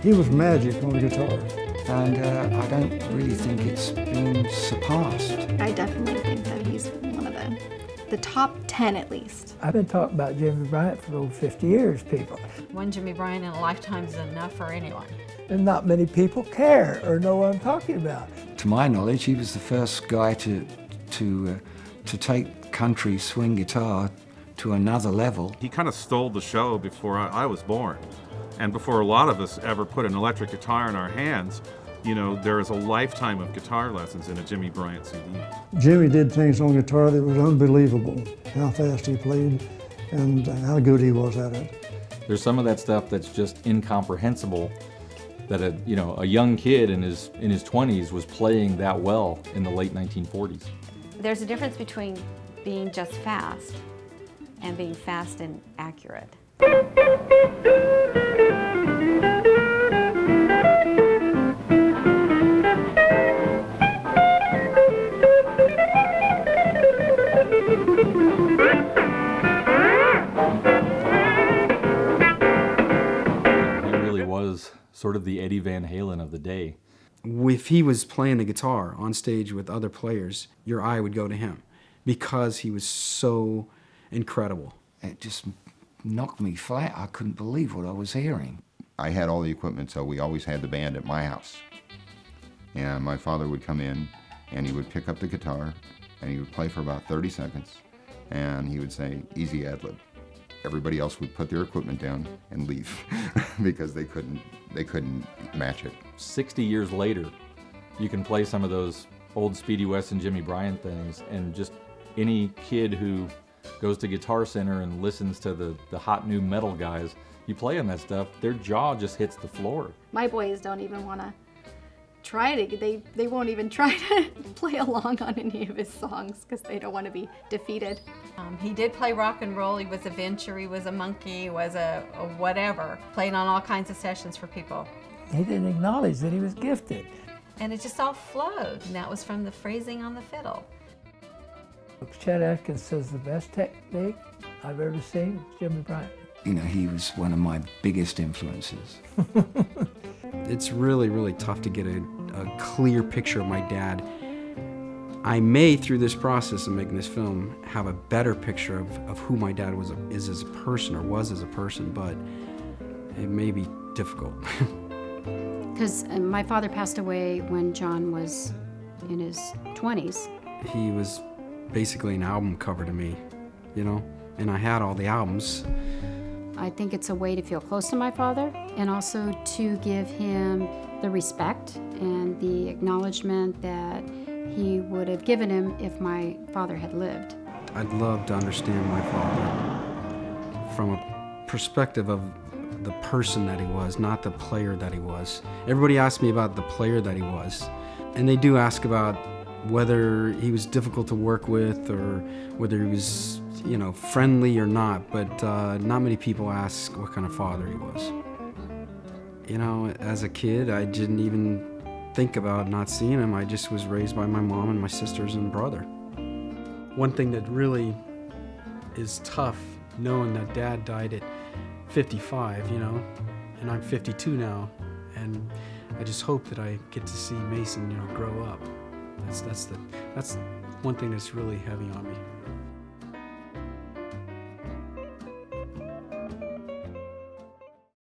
He was magic on the guitar. And I don't really think it's been surpassed. I definitely think that he's one of the top 10 at least. I've been talking about Jimmy Bryant for over 50 years, people. One Jimmy Bryant in a lifetime is enough for anyone. And not many people care or know what I'm talking about. To my knowledge, he was the first guy to take country swing guitar to another level. He kind of stole the show before I was born. And before a lot of us ever put an electric guitar in our hands, you know, there is a lifetime of guitar lessons in a Jimmy Bryant CD. Jimmy did things on guitar that was unbelievable, how fast he played and how good he was at it. There's some of that stuff that's just incomprehensible, that a young kid in his 20s was playing that well in the late 1940s. There's a difference between being just fast and being fast and accurate. Was sort of the Eddie Van Halen of the day. If he was playing the guitar on stage with other players, your eye would go to him because he was so incredible. It just knocked me flat. I couldn't believe what I was hearing. I had all the equipment, so we always had the band at my house. And my father would come in and he would pick up the guitar and he would play for about 30 seconds and he would say, "Easy ad-lib." Everybody else would put their equipment down and leave because they couldn't match it. 60 years later, you can play some of those old Speedy West and Jimmy Bryant things, and just any kid who goes to Guitar Center and listens to the hot new metal guys, you play on that stuff, their jaw just hits the floor. My boys don't even want to try to, they won't even try to play along on any of his songs because they don't want to be defeated. He did play rock and roll. He was a Venture, he was a Monkey, was a whatever, playing on all kinds of sessions for people. He didn't acknowledge that he was gifted. And it just all flowed, and that was from the phrasing on the fiddle. Chet Atkins says the best technique I've ever seen is Jimmy Bryant. You know, he was one of my biggest influences. It's really, really tough to get a clear picture of my dad. I may, through this process of making this film, have a better picture of who my dad is as a person, or was as a person, but it may be difficult. Because my father passed away when John was in his 20s. He was basically an album cover to me, you know, and I had all the albums. I think it's a way to feel close to my father and also to give him the respect and the acknowledgement that he would have given him if my father had lived. I'd love to understand my father from a perspective of the person that he was, not the player that he was. Everybody asks me about the player that he was, and they do ask about whether he was difficult to work with or whether he was, you know, friendly or not, but not many people ask what kind of father he was. You know, as a kid, I didn't even think about not seeing him. I just was raised by my mom and my sisters and brother. One thing that really is tough, knowing that Dad died at 55, you know, and I'm 52 now, and I just hope that I get to see Mason, you know, grow up. That's one thing that's really heavy on me.